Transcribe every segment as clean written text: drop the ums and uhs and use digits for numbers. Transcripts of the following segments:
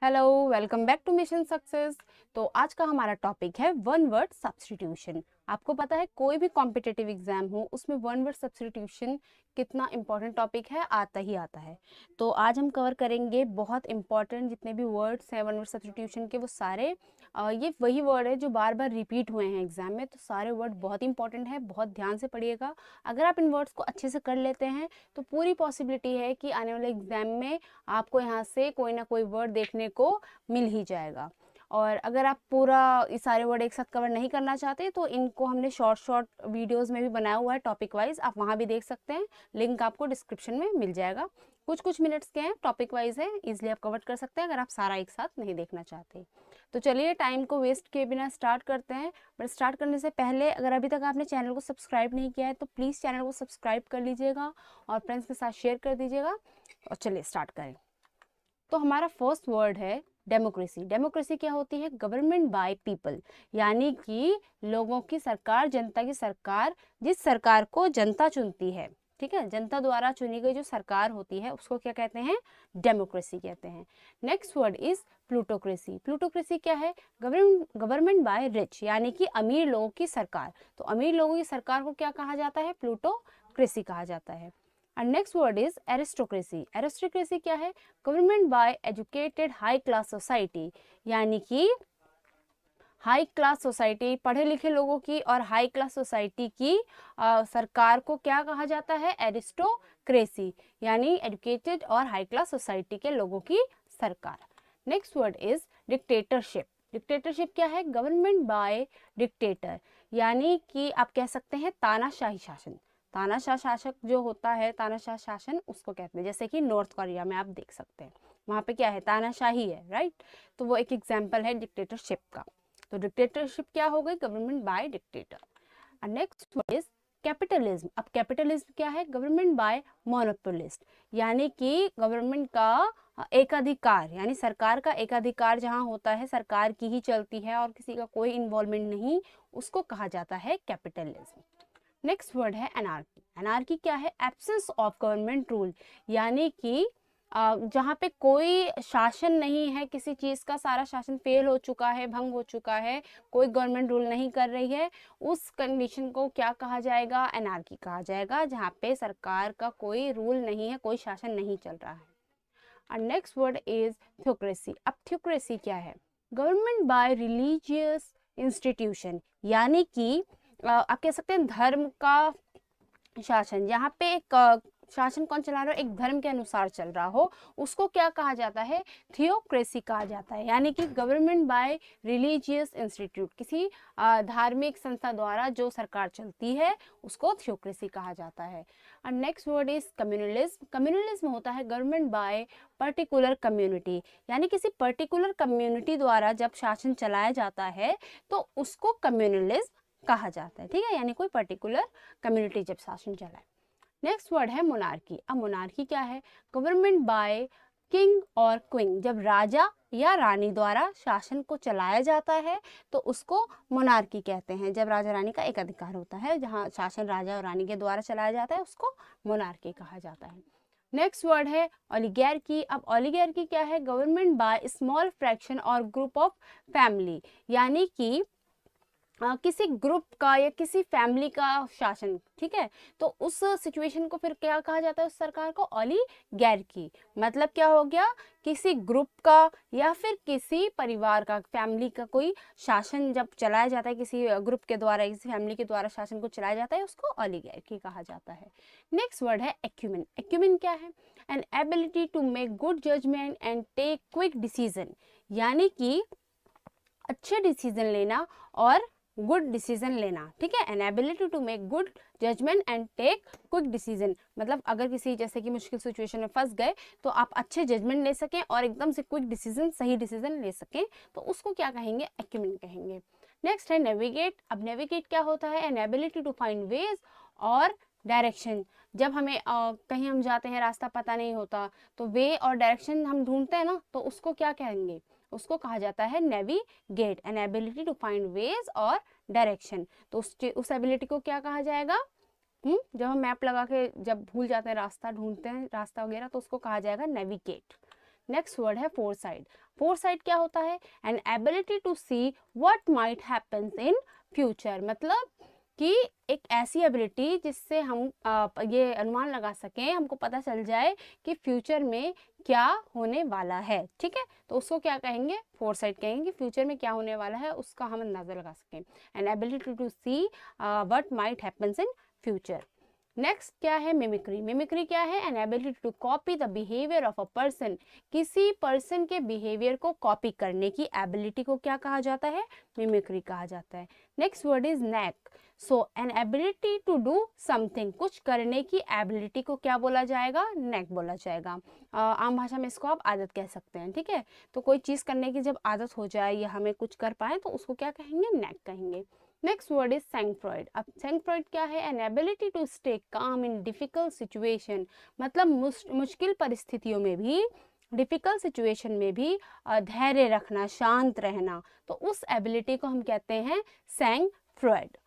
Hello, welcome back to Mission Success. तो आज का हमारा टॉपिक है वन वर्ड सब्स्टिट्यूशन। आपको पता है कोई भी कॉम्पिटिटिव एग्जाम हो उसमें वन वर्ड सब्स्टिट्यूशन कितना इंपॉर्टेंट टॉपिक है, आता ही आता है। तो आज हम कवर करेंगे बहुत इंपॉर्टेंट जितने भी वर्ड्स हैं वन वर्ड सब्स्टिट्यूशन के, वो सारे ये वही वर्ड है जो बार बार रिपीट हुए हैं एग्जाम में। तो सारे वर्ड बहुत इंपॉर्टेंट है, बहुत ध्यान से पढ़िएगा। अगर आप इन वर्ड्स को अच्छे से कर लेते हैं तो पूरी पॉसिबिलिटी है कि आने वाले एग्जाम में आपको यहाँ से कोई ना कोई वर्ड देखने को मिल ही जाएगा। और अगर आप पूरा ये सारे वर्ड एक साथ कवर नहीं करना चाहते तो इनको हमने शॉर्ट वीडियोस में भी बनाया हुआ है टॉपिक वाइज, आप वहाँ भी देख सकते हैं। लिंक आपको डिस्क्रिप्शन में मिल जाएगा। कुछ मिनट्स के हैं, टॉपिक वाइज है, इजिली आप कवर कर सकते हैं अगर आप सारा एक साथ नहीं देखना चाहते। तो चलिए टाइम को वेस्ट किए बिना स्टार्ट करते हैं। बट स्टार्ट करने से पहले अगर अभी तक आपने चैनल को सब्सक्राइब नहीं किया है तो प्लीज़ चैनल को सब्सक्राइब कर लीजिएगा और फ्रेंड्स के साथ शेयर कर दीजिएगा। और चलिए स्टार्ट करें। तो हमारा फर्स्ट वर्ड है डेमोक्रेसी। डेमोक्रेसी क्या होती है? गवर्नमेंट बाय पीपल, यानी कि लोगों की सरकार, जनता की सरकार। जिस सरकार को जनता चुनती है, ठीक है, जनता द्वारा चुनी गई जो सरकार होती है उसको क्या कहते हैं? डेमोक्रेसी कहते हैं। Next word is plutocracy. Plutocracy क्या है? गवर्नमेंट बाय रिच, यानी कि अमीर लोगों की सरकार। तो अमीर लोगों की सरकार को क्या कहा जाता है? प्लूटोक्रेसी कहा जाता है। और next word is aristocracy. Aristocracy क्या है? Government by educated high class society, यानी कि हाई क्लास सोसाइटी, पढ़े लिखे लोगों की और हाई क्लास सोसाइटी की सरकार को क्या कहा जाता है? एरिस्टोक्रेसी, यानी एजुकेटेड और हाई क्लास सोसाइटी के लोगों की सरकार। Next word is dictatorship. Dictatorship क्या है? गवर्नमेंट बाय डिक्टेटर, यानी कि आप कह सकते हैं तानाशाही शासन। तानाशाह शासक जो होता है, तानाशाह शासन उसको कहते हैं। जैसे कि नॉर्थ कोरिया में आप देख सकते हैं, वहाँ पे क्या है? तानाशाही है, राइट। तो वो एक एग्जाम्पल है डिक्टेटरशिप का। तो डिक्टेटरशिप क्या हो गई? Government by dictator. Next word is capitalism. अब कैपिटलिज्म क्या है? गवर्नमेंट बाय मोनोपोलिस्ट, यानी कि गवर्नमेंट का एकाधिकार, यानी सरकार का एकाधिकार जहाँ होता है, सरकार की ही चलती है और किसी का कोई इन्वॉल्वमेंट नहीं, उसको कहा जाता है कैपिटलिज्म। नेक्स्ट वर्ड है एनार्की। एनार्की क्या है? एब्सेंस ऑफ गवर्नमेंट रूल, यानी कि जहाँ पे कोई शासन नहीं है किसी चीज़ का, सारा शासन फेल हो चुका है, भंग हो चुका है, कोई गवर्नमेंट रूल नहीं कर रही है, उस कंडीशन को क्या कहा जाएगा? एनार्की कहा जाएगा, जहाँ पे सरकार का कोई रूल नहीं है, कोई शासन नहीं चल रहा है। और नेक्स्ट वर्ड इज थ्योक्रेसी। अब थ्योक्रेसी क्या है? गवर्नमेंट बाय रिलीजियस इंस्टीट्यूशन, यानी कि आप कह सकते हैं धर्म का शासन। यहाँ पे एक शासन कौन चला रहा हो? एक धर्म के अनुसार चल रहा हो, उसको क्या कहा जाता है? थियोक्रेसी कहा जाता है, यानी कि गवर्नमेंट बाय रिलीजियस इंस्टीट्यूट, किसी धार्मिक संस्था द्वारा जो सरकार चलती है उसको थियोक्रेसी कहा जाता है। और next word is communalism. Communalism होता है गवर्नमेंट बाय पर्टिकुलर कम्युनिटी, यानी किसी पर्टिकुलर कम्युनिटी द्वारा जब शासन चलाया जाता है तो उसको कम्युनलिज्म कहा जाता है, ठीक है, यानी कोई पर्टिकुलर कम्युनिटी जब शासन चलाए। नेक्स्ट वर्ड है मोनार्की। अब मोनार्की क्या है? गवर्नमेंट बाय किंग और क्वीन, जब राजा या रानी द्वारा शासन को चलाया जाता है तो उसको मोनार्की कहते हैं। जब राजा रानी का एक अधिकार होता है, जहाँ शासन राजा और रानी के द्वारा चलाया जाता है, उसको मोनार्की कहा जाता है। नेक्स्ट वर्ड है ओलिगार्की। अब ओलिगार्की क्या है? गवर्नमेंट बाय स्मॉल फ्रैक्शन और ग्रुप ऑफ फैमिली, यानी कि किसी ग्रुप का या किसी फैमिली का शासन, ठीक है। तो उस सिचुएशन को फिर क्या कहा जाता है? उस सरकार को ओलिगार्की। मतलब क्या हो गया? किसी ग्रुप का या फिर किसी परिवार का, फैमिली का कोई शासन जब चलाया जाता है, किसी ग्रुप के द्वारा, किसी फैमिली के द्वारा शासन को चलाया जाता है, उसको ओलिगार्की कहा जाता है। नेक्स्ट वर्ड है एक्यूमेन। एक्यूमेन क्या है? An ability to make good judgement and take quick decision, यानी कि अच्छे डिसीजन लेना और गुड डिसीजन लेना, ठीक है। An ability to make good judgement and take quick decision, मतलब अगर किसी जैसे कि मुश्किल सिचुएशन में फंस गए तो आप अच्छे जजमेंट ले सकें और एकदम से क्विक डिसीजन, सही डिसीजन ले सकें, तो उसको क्या कहेंगे? एक्यूमेन कहेंगे। नेक्स्ट है नेविगेट। अब नेविगेट क्या होता है? An ability to find ways और डायरेक्शन। जब हमें कहीं हम जाते हैं, रास्ता पता नहीं होता, तो वे और डायरेक्शन हम ढूंढते हैं ना, तो उसको क्या कहेंगे? उसको कहा जाता है navigate, an ability to find ways और डायरेक्शन। तो उस एबिलिटी को क्या कहा जाएगा? जब हम मैप लगा के जब भूल जाते हैं, रास्ता ढूंढते हैं, रास्ता वगैरह, तो उसको कहा जाएगा नेविगेट। नेक्स्ट वर्ड है फोरसाइट। फोरसाइट क्या होता है? An ability to see what might happens in future, मतलब कि एक ऐसी एबिलिटी जिससे हम ये अनुमान लगा सकें, हमको पता चल जाए कि फ्यूचर में क्या होने वाला है। ठीक है, तो उसको क्या कहेंगे? फोरसाइट कहेंगे, कि फ्यूचर में क्या होने वाला है उसका हम अंदाजा लगा सकें। An ability to see what might happens in future. Next क्या है? मिमिक्री। मिमिक्री क्या है? An ability to copy the behaviour of a person, किसी पर्सन के बिहेवियर को कॉपी करने की एबिलिटी को क्या कहा जाता है? मिमिक्री कहा जाता है। Next word is knack. So an ability to do something, कुछ करने की एबिलिटी को क्या बोला जाएगा? नैक बोला जाएगा। आम भाषा में इसको आप आदत कह सकते हैं। ठीक है, तो कोई चीज़ करने की जब आदत हो जाए या हमें कुछ कर पाए तो उसको क्या कहेंगे? नैक कहेंगे। Next word is sangfroid. अब सैंक्फ्रॉइड क्या है? An ability to stay calm in difficult situation, मतलब मुश्किल परिस्थितियों में भी, डिफिकल्ट सिचुएशन में भी धैर्य रखना, शांत रहना, तो उस एबिलिटी को हम कहते हैं sangfroid.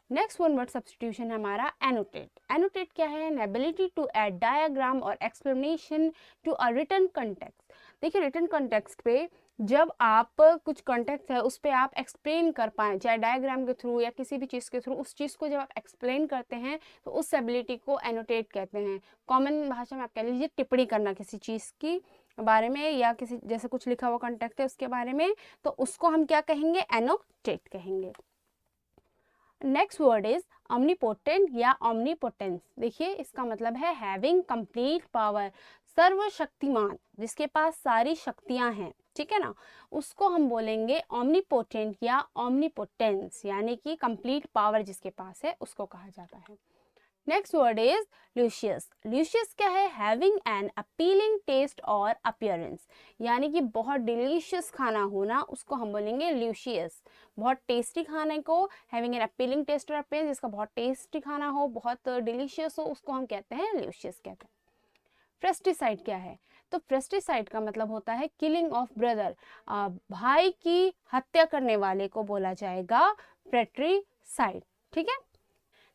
Next one word substitution है हमारा एनोटेट। एनोटेट क्या है? An ability to add diagram और explanation to a written context. देखिए, रिटन कंटेक्स्ट पे जब आप कुछ कॉन्टेक्स्ट है उस पर आप एक्सप्लेन कर पाएँ, चाहे डायग्राम के थ्रू या किसी भी चीज़ के थ्रू, उस चीज़ को जब आप एक्सप्लेन करते हैं तो उस एबिलिटी को एनोटेट कहते हैं। कॉमन भाषा में आप कह लीजिए टिप्पणी करना किसी चीज़ की बारे में, या किसी जैसे कुछ लिखा हुआ कॉन्टेक्स्ट है उसके बारे में, तो उसको हम क्या कहेंगे? एनोटेट कहेंगे। नेक्स्ट वर्ड इज omnipotent या omnipotence। देखिए, इसका मतलब है हैविंग कंप्लीट पावर, सर्वशक्तिमान, जिसके पास सारी शक्तियां हैं। ठीक है ना, उसको हम बोलेंगे omnipotent या omnipotence, यानी कि कंप्लीट पावर जिसके पास है उसको कहा जाता है। Next word is luscious. Luscious क्या है? हैविंग एन अपीलिंग टेस्ट और अपीयरेंस, यानी कि बहुत डिलीशियस खाना होना, उसको हम बोलेंगे ल्यूशियस। बहुत टेस्टी खाने को हैविंग एन अपीलिंग टेस्ट और अपीयरेंस, जिसका बहुत टेस्टी खाना हो, बहुत डिलीशियस हो, उसको हम कहते हैं ल्यूशियस कहते हैं। फ्रेस्टिसाइड क्या है? तो फ्रेस्टिसाइड का मतलब होता है किलिंग ऑफ ब्रदर, भाई की हत्या करने वाले को बोला जाएगा फ्रेट्रिसाइड। ठीक है,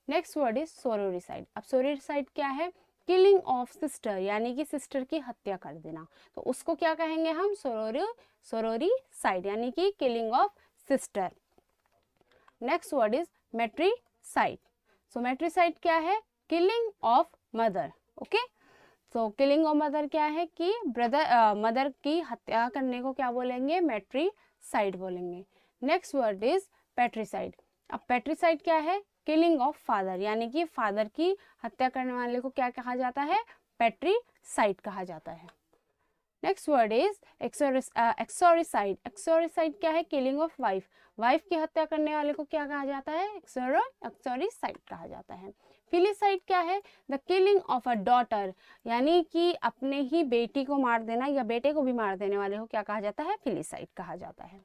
नेक्स्ट वर्ड इज सोरोरिसाइड। अब सोरोरिसाइड क्या है? किलिंग ऑफ सिस्टर, यानी कि सिस्टर की हत्या कर देना, तो उसको क्या कहेंगे हम? सोरोरिसाइड, यानी कि killing of sister. Next word is matricide. So matricide क्या है? Killing of mother. Okay, so killing of mother क्या है? कि ब्रदर मदर की हत्या करने को क्या बोलेंगे? मेट्रिसाइड बोलेंगे। Next word is patricide. अब पेट्रिसाइड क्या है? किलिंग ऑफ फादर, यानी कि फादर की हत्या करने वाले को क्या कहा जाता है? पेट्रिसाइड कहा जाता है। Next word is uxoricide. Uxoricide क्या है? किलिंग ऑफ वाइफ, वाइफ की हत्या करने वाले को क्या कहा जाता है? एक्सोरिसाइड कहा जाता है। फिलिसाइड क्या है? The killing of a daughter, यानी कि अपने ही बेटी को मार देना या बेटे को भी मार देने वाले को क्या कहा जाता है? फिलिसाइड कहा जाता है।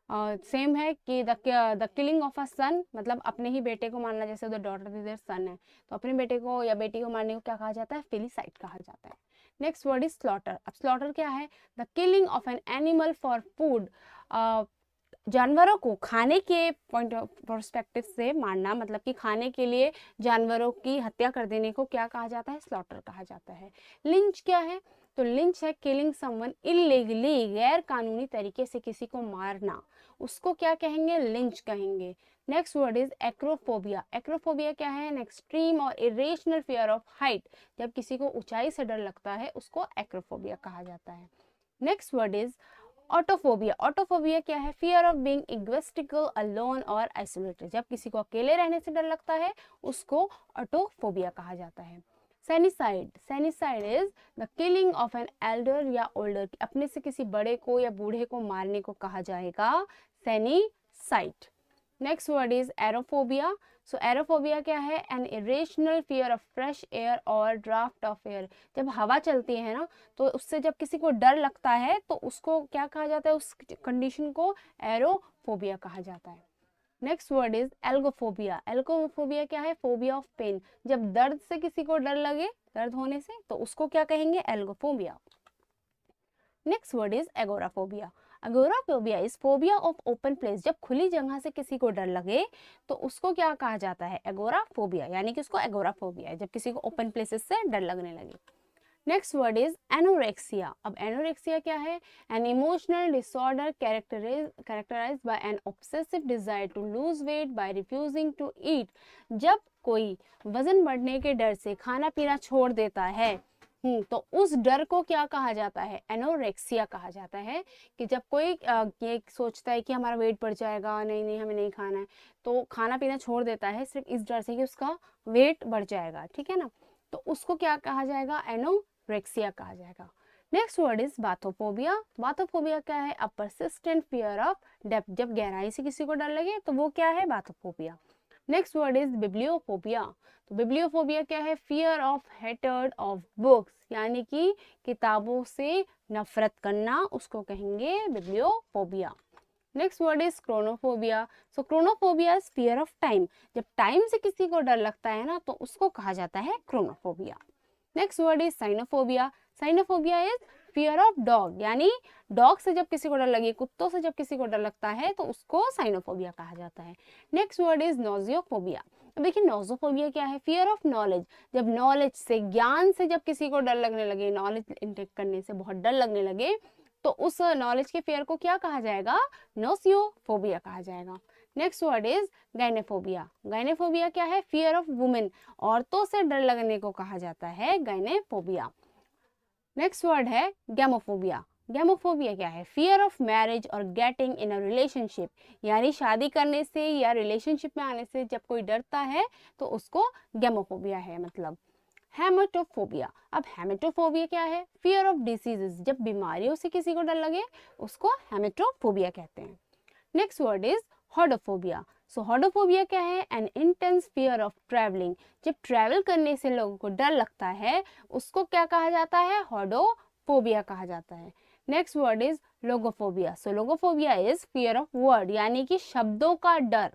सेम है कि द किलिंग ऑफ अ सन, मतलब अपने ही बेटे को मारना, जैसे द डॉटर इज देयर सन है, तो अपने बेटे को या बेटी को मारने को क्या कहा जाता है? फिलिसाइड कहा जाता है। Next word is slaughter. अब स्लॉटर क्या है? The killing of an animal for food, जानवरों को खाने के पॉइंट ऑफ पर्सपेक्टिव से मारना, मतलब कि खाने के लिए जानवरों की हत्या कर देने को क्या कहा जाता है? स्लॉटर कहा जाता है। लिंच क्या है? तो लिंच है किलिंग समवन इलीगली, गैर कानूनी तरीके से किसी को मारना, उसको क्या कहेंगे? लिंच कहेंगे। Next word is acrophobia. Acrophobia क्या है? एन एक्सट्रीम और इरेशनल फियर ऑफ हाइट, जब किसी को ऊंचाई से डर लगता है उसको एक्रोफोबिया कहा जाता है। Next word is autophobia. Autophobia क्या है? Fear of being egoistical, alone और आइसोलेटेड, जब किसी को अकेले रहने से डर लगता है उसको ऑटोफोबिया कहा जाता है। Senicide. Senicide is the killing of an elder या ओल्डर, अपने से किसी बड़े को या बूढ़े को मारने को कहा जाएगा senicide. Next word is aerophobia. So aerophobia क्या है? An irrational fear of fresh air और ड्राफ्ट ऑफ एयर, जब हवा चलती है ना तो उससे जब किसी को डर लगता है तो उसको क्या कहा जाता है? उस कंडीशन को एरोफोबिया कहा जाता है। Next word is algophobia. Algophobia क्या है? फोबिया ऑफ पेन, जब दर्द से किसी को डर लगे, दर्द होने से, तो उसको क्या कहेंगे? Algophobia. Next word is agoraphobia. Agoraphobia is phobia of open place, जब खुली जगह से किसी को डर लगे तो उसको क्या कहा जाता है? एगोराफोबिया, यानी कि उसको एगोराफोबिया है, जब किसी को ओपन प्लेसेस से डर लगने लगे। Next word is anorexia. अब एनोरेक्सिया क्या है? An emotional disorder characterised by an obsessive desire to lose weight by refusing to eat. जब कोई वजन बढ़ने के डर से खाना पीना छोड़ देता है तो उस डर को क्या कहा जाता है? एनोरेक्सिया कहा जाता है। कि जब कोई ये सोचता है कि हमारा वेट बढ़ जाएगा, नहीं नहीं हमें नहीं खाना है, तो खाना पीना छोड़ देता है सिर्फ इस डर से कि उसका वेट बढ़ जाएगा, ठीक है ना, तो उसको क्या कहा जाएगा? एनोरेक्सिया कहा जाएगा। Next word is bathophobia. Bathophobia क्या है? A persistent fear of depth. जब गहराई से किसी को डर लगे तो वो क्या है? Bathophobia. Next word is bibliophobia. तो बिब्लियोफोबिया क्या है? Fear of hatred of books, यानी कि किताबों से नफरत करना, उसको कहेंगे bibliophobia. Next word is chronophobia. So chronophobia is fear of time. जब टाइम से किसी को डर लगता है ना तो उसको कहा जाता है chronophobia. Next word is cynophobia. Cynophobia is fear of dog, यानी डॉग से जब किसी को डर लगे, कुत्तों से जब किसी को डर लगता है तो उसको साइनोफोबिया कहा जाता है। Next word is nosiophobia. अब देखिए नोजियोफोबिया क्या है? Fear of knowledge. जब नॉलेज से, ज्ञान से जब किसी को डर लगने लगे, नॉलेज इंटेक करने से बहुत डर लगने लगे, तो उस नॉलेज के फेयर को क्या कहा जाएगा? नोसियोफोबिया कहा जाएगा। Next word is gynephobia. Gynephobia क्या है? Fear of women. औरतों से डर लगने को कहा जाता है गाइनेफोबिया। नेक्स्ट वर्ड है गैमोफोबिया। गैमोफोबिया क्या है? फियर ऑफ मैरिज और गेटिंग इन अ रिलेशनशिप, यानी शादी करने से या रिलेशनशिप में आने से जब कोई डरता है तो उसको गैमोफोबिया है। मतलब हेमेटोफोबिया। अब हेमेटोफोबिया क्या है? Fear of diseases. जब बीमारियों से किसी को डर लगे उसको हेमेटोफोबिया कहते हैं। Next word is hodophobia. So hodophobia क्या है? An intense fear of travelling. जब ट्रैवल करने से लोगों को डर लगता है उसको क्या कहा जाता है? हॉडोफोबिया कहा जाता है। Next word is logophobia. So logophobia is fear of word, यानी कि शब्दों का डर।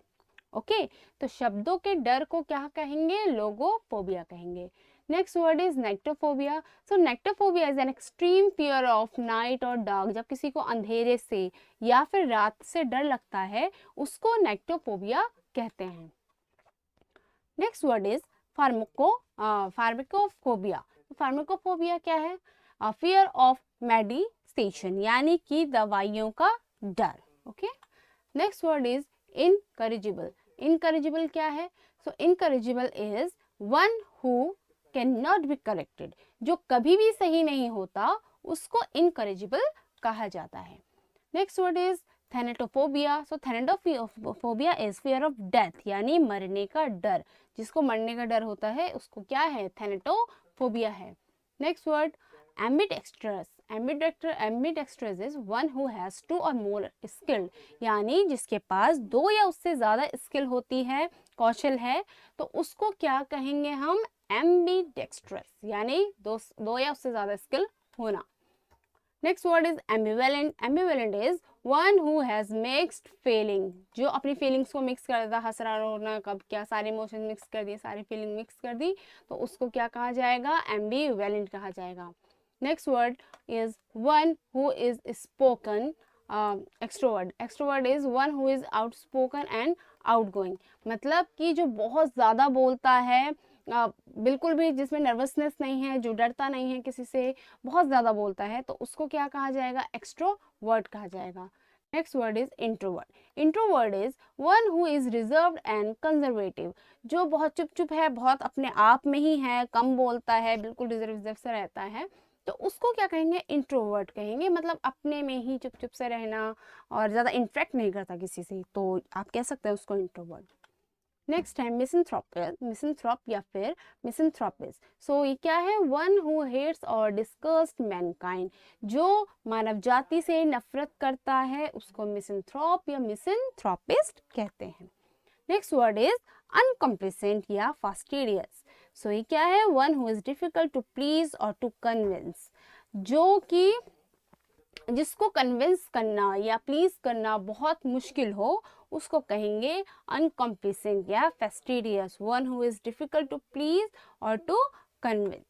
ओके तो शब्दों के डर को क्या कहेंगे? लोगोफोबिया कहेंगे। Next word is nyctophobia. So nyctophobia is an extreme fear of night और डार्क। जब किसी को अंधेरे से या फिर रात से डर लगता है उसको नेक्टोफोबिया कहते हैं। Next word is pharmacophobia. Pharmacophobia क्या है? फियर ऑफ मेडिटेशन, यानी कि दवाइयों का डर। Okay next word is incorrigible. Incorrigible क्या है? So incorrigible is one who can not be corrected. जो कभी भी सही नहीं होता उसको इनकरेजिबल कहा जाता है। Next word is thanatophobia. So thanatophobia is fear of death, यानी मरने का डर। जिसको मरने का डर होता है उसको क्या है? थैनेटोफोबिया है। Next word ambidextrous. Ambidextrous is one who has two और मोर स्किल्ड, यानी जिसके पास दो या उससे ज्यादा स्किल होती है, कौशल है, तो उसको क्या कहेंगे हम? एम्बिडेक्स्ट्रस, यानी दो या उससे ज्यादा स्किल होना। Next word is ambivalent. Ambivalent is one who has mixed feeling. जो अपनी फीलिंग्स को मिक्स कर देता, हंसना रोना कब क्या, सारे इमोशन मिक्स कर दिए, सारी फीलिंग मिक्स कर दी, तो उसको क्या कहा जाएगा? एम्बिवेलेंट कहा जाएगा। Next word is one who is spoken extrovert. Extrovert is one who is outspoken and outgoing. मतलब कि जो बहुत ज़्यादा बोलता है, बिल्कुल भी जिसमें नर्वसनेस नहीं है, जो डरता नहीं है किसी से, बहुत ज़्यादा बोलता है, तो उसको क्या कहा जाएगा? एक्सट्रोवर्ट कहा जाएगा। Next word is introvert. Introvert is one who is reserved and conservative. जो बहुत चुप चुप है, बहुत अपने आप में ही है, कम बोलता है, बिल्कुल रिजर्व से रहता है, तो उसको क्या कहेंगे? इंट्रोवर्ट कहेंगे। मतलब अपने में ही चुप चुप से रहना और ज़्यादा इंटरेक्ट नहीं करता किसी से, तो आप कह सकते हैं उसको इंट्रोवर्ट। नेक्स्ट है मिसंथ्रोप या फिर मिसंथ्रोपिस्ट। सो ये क्या है? वन हु हेट्स और डिस्कस्ड मैनकाइंड। जो मानव जाति से नफरत करता है उसको मिसंथ्रोप या मिसंथ्रोपिस्ट कहते हैं। नेक्स्ट वर्ड इज अनकम्प्लेसेंट या फास्टिडियस। सो ये क्या है? One who is difficult to please और टू कन्विंस। जो कि जिसको कन्विंस करना या प्लीज करना बहुत मुश्किल हो उसको कहेंगे अनकम्प्लेसेंट या fastidious. One who is difficult to please और to convince.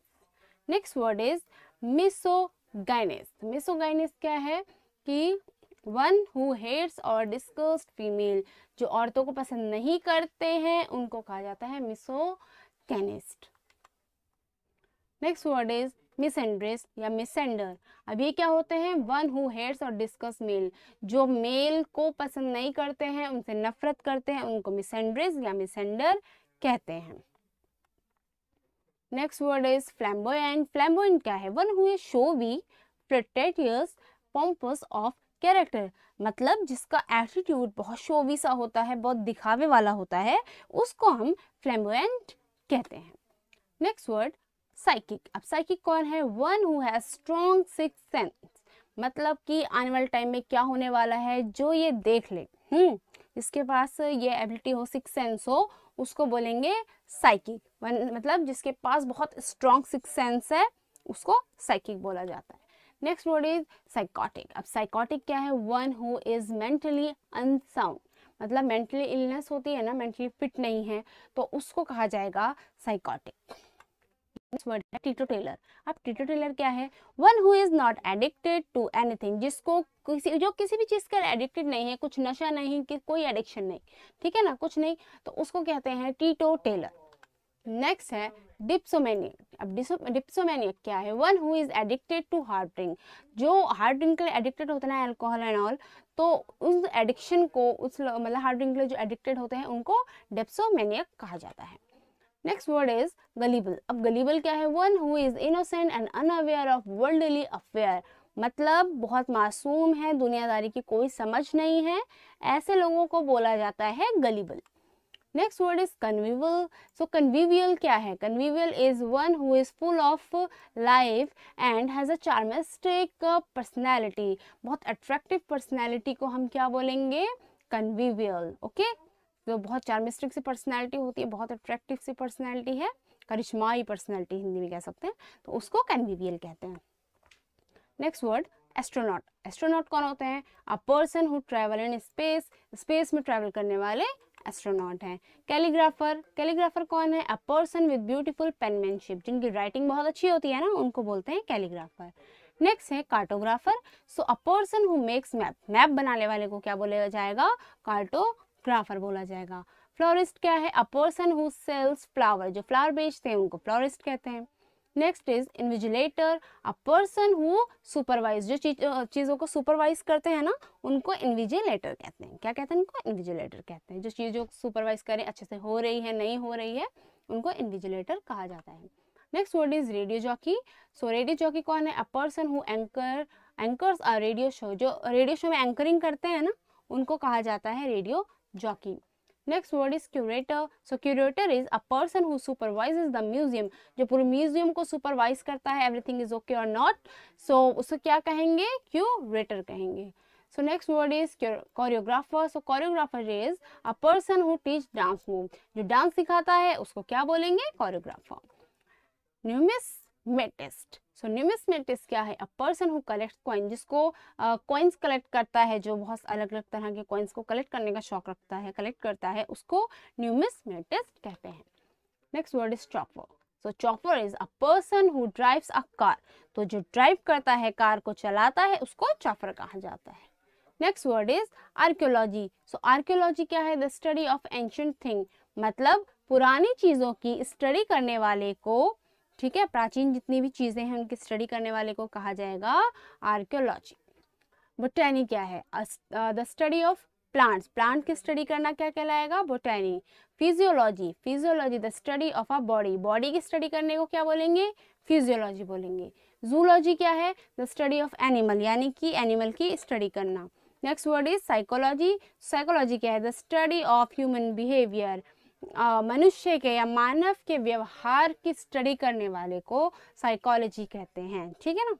Next word is misogynist. Misogynist क्या है? कि वन हु हेट्स और डिस्कस्ड फीमेल। जो औरतों को पसंद नहीं करते हैं उनको कहा जाता है मिसोगैनिस्ट। नेक्स्ट वर्ड इज मिसएंड्रेस या मिसएंडर। अब ये क्या होते हैं? वन हु हेट्स और डिस्कस मेल, जो मेल को पसंद नहीं करते हैं, उनसे नफरत करते हैं, उनको मिसएंड्रेस या मिसएंडर कहते हैं। Next word is flamboyant. Flamboyant क्या है? One who is showy, pretentious, pompous of character, मतलब जिसका एटीट्यूड बहुत शोवी सा होता है, बहुत दिखावे वाला होता है, उसको हम फ्लैम्बोयेंट कहते हैं। Next word psychic. अब साइकिक कौन है? One who has strong sixth sense, मतलब कि आने वाले टाइम में क्या होने वाला है जो ये देख ले, जिसके पास ये एबिलिटी हो, सिक्स्थ सेंस हो, उसको बोलेंगे साइकिक। मतलब जिसके पास बहुत स्ट्रॉन्ग सिक्स्थ सेंस है, उसको साइकिक बोला जाता है। Next word is psychotic. अब साइकोटिक क्या है? One who is mentally unsound, मतलब मेंटली इलनेस होती है ना, मेंटली फिट नहीं है, तो उसको कहा जाएगा साइकोटिक। वर्ड है टीटोटेलर। अब टीटोटेलर क्या है? One who is not addicted to anything, जिसको जो किसी भी चीज का एडिक्टेड नहीं है, कुछ नशा नहीं, कि कोई एडिक्शन नहीं, ठीक है ना, कुछ नहीं, तो उसको कहते हैं टीटोटेलर। नेक्स्ट है डिप्सोमेनियक। अब डिप्सोमेनियक क्या है? One who is addicted to hard drink, जो हार्ड ड्रिंक के लिए एडिक्टेड होता है ना, अल्कोहल एंड ऑल, तो उस एडिक्शन को, उस मतलब हार्ड ड्रिंक के लिए जो एडिक्टेड होते हैं, उनको डिप्सोमेनियक कहा जाता है। Next word is gullible. अब गलीबल क्या है? One who is innocent and unaware of worldly affair, मतलब बहुत मासूम है, दुनियादारी की कोई समझ नहीं है, ऐसे लोगों को बोला जाता है gullible. Next word is convivial. So convivial क्या है? Convivial is one who is full of life and has a charismatic personality, बहुत अट्रैक्टिव पर्सनैलिटी को हम क्या बोलेंगे? कन्वीवियल। ओके, तो बहुत चार्मिस्टिक सी पर्सनैलिटी होती है, बहुत अट्रैक्टिव सी पर्सनैलिटी है, करिश्माई पर्सनैलिटी हिंदी में कह सकते हैं, तो उसको कन्वीवियल कहते हैं। Next word astronaut. एस्ट्रोनॉट कौन होते हैं? अ person who travel in space, space में ट्रैवल करने वाले एस्ट्रोनॉट हैं। कैलीग्राफर। कैलीग्राफर कौन है? अ पर्सन विद ब्यूटीफुल पेनमैनशिप, जिनकी राइटिंग बहुत अच्छी होती है ना, उनको बोलते हैं कैलीग्राफर। नेक्स्ट है cartographer. So a person who makes map, map बनाने वाले को क्या बोला जाएगा? कार्टोग्राफर बोला जाएगा। फ्लोरिस्ट क्या है? A person who sells flower, जो फ्लावर बेचते हैं उनको फ्लोरिस्ट कहते हैं। Next is invigilator. A person who supervise, जो चीज़ों को सुपरवाइज करते हैं ना, उनको इन्विजिलेटर कहते हैं। क्या कहते हैं उनको? इन्विजिलेटर कहते हैं। जो चीज़ों को सुपरवाइज करें, अच्छे से हो रही है नहीं हो रही है, उनको इन्विजिलेटर कहा जाता है। Next word is radio jockey. So radio jockey कौन है? A person who anchors a radio show, जो रेडियो शो में एंकरिंग करते हैं ना, उनको कहा जाता है radio jockey. Next word is curator. So curator is a person who supervises the museum, जो पूरे म्यूजियम को सुपरवाइज करता है, एवरीथिंग इज ओके और नॉट, सो उसको क्या कहेंगे? क्यूरेटर कहेंगे। So next word is choreographer. So choreographer is a person who teach dance move, जो डांस सिखाता है उसको क्या बोलेंगे? कोरियोग्राफर। न्यूमिस्मेटिस्ट। सो न्यूमिस्मेटिस्ट क्या है? A person who collect coin, जिसको कॉइन्स कलेक्ट करता है, जो बहुत अलग अलग तरह के कॉइन्स को कलेक्ट करने का शौक रखता है, कलेक्ट करता है, उसको न्यूमिस्मेटिस्ट कहते हैं। Next word is chopper. So chopper is a person who drives a car, तो जो ड्राइव करता है, कार को चलाता है, उसको चॉपर कहा जाता है। Next word is archaeology. So archaeology क्या है? The study of ancient thing, मतलब पुरानी चीजों की स्टडी करने वाले को, ठीक है, प्राचीन जितनी भी चीजें हैं उनकी स्टडी करने वाले को कहा जाएगा आर्कियोलॉजी। बोटैनी क्या है? The study of plants, plant की स्टडी करना क्या कहलाएगा? Botany. Physiology, physiology the study of a body, body की स्टडी करने को क्या बोलेंगे? फिजियोलॉजी बोलेंगे। जूलॉजी क्या है? द स्टडी ऑफ एनिमल, यानी कि एनिमल की स्टडी करना। Next word is psychology. Psychology क्या है? The study of human behaviour, मनुष्य के या मानव के व्यवहार की स्टडी करने वाले को साइकोलॉजी कहते हैं, ठीक है ना।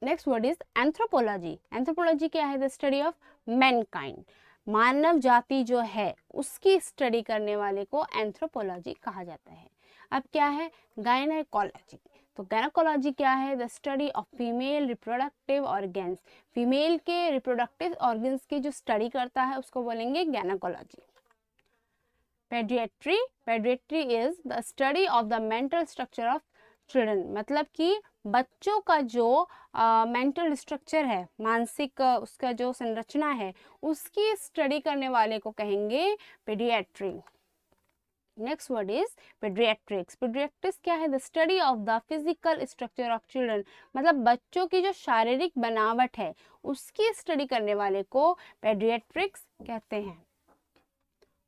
Next word is anthropology. Anthropology क्या है? द स्टडी ऑफ मैनकाइंड, मानव जाति जो है उसकी स्टडी करने वाले को एंथ्रोपोलॉजी कहा जाता है। अब क्या है? गायनेकोलॉजी। तो गायनेकोलॉजी क्या है? The study of female reproductive organs, female के रिप्रोडक्टिव ऑर्गन्स की जो स्टडी करता है उसको बोलेंगे gynaecology. Paediatry. Paediatry is the study of the mental structure of children, मतलब कि बच्चों का जो मेंटल स्ट्रक्चर है, मानसिक उसका जो संरचना है, उसकी स्टडी करने वाले को कहेंगे paediatry. Next word is paediatrics. Paediatrics क्या है? The study of the physical structure of children, मतलब बच्चों की जो शारीरिक बनावट है उसकी स्टडी करने वाले को पेडियाट्रिक्स कहते हैं।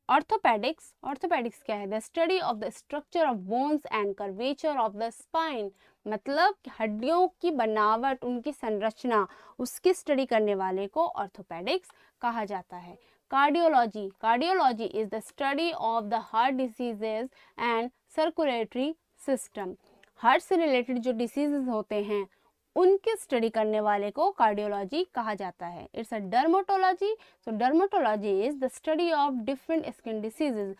ऑर्थोपेडिक्स, ऑर्थोपेडिक्स क्या है? The study of the structure of bones and curvature of the spine, मतलब हड्डियों की बनावट, उनकी संरचना, उसकी स्टडी करने वाले को ऑर्थोपेडिक्स कहा जाता है। Cardiology, cardiology is the study of the heart diseases and circulatory system, heart से रिलेटेड जो डिसीजेज होते हैं उनकी स्टडी करने वाले को कार्डियोलॉजी कहा जाता है। It's a dermatology, so dermatology is the study of different skin diseases,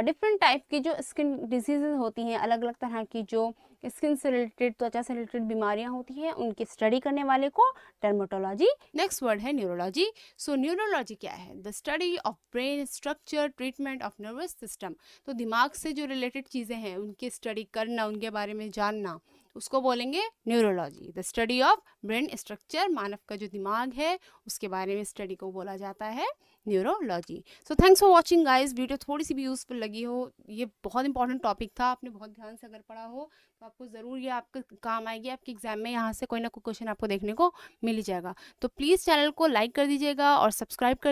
different type की जो स्किन डिसीजेज होती हैं, अलग अलग तरह की जो स्किन से रिलेटेड, त्वचा से रिलेटेड बीमारियां होती हैं, उनकी स्टडी करने वाले को डर्मेटोलॉजी। नेक्स्ट वर्ड है न्यूरोलॉजी। सो न्यूरोलॉजी क्या है? The study of brain structure, treatment of nervous system, तो दिमाग से जो रिलेटेड चीज़ें हैं उनकी स्टडी करना, उनके बारे में जानना, उसको बोलेंगे neurology. The study of brain structure, मानव का जो दिमाग है उसके बारे में स्टडी को बोला जाता है neurology. So thanks for watching guys. Video थोड़ी सी भी यूजफुल लगी हो, ये बहुत इंपॉर्टेंट टॉपिक था, आपने बहुत ध्यान से अगर पढ़ा हो तो आपको ज़रूर ये आपके काम आएगी, आपके एग्जाम में यहाँ से कोई ना कोई क्वेश्चन आपको देखने को मिल ही जाएगा। तो प्लीज़ चैनल को लाइक कर दीजिएगा और सब्सक्राइब कर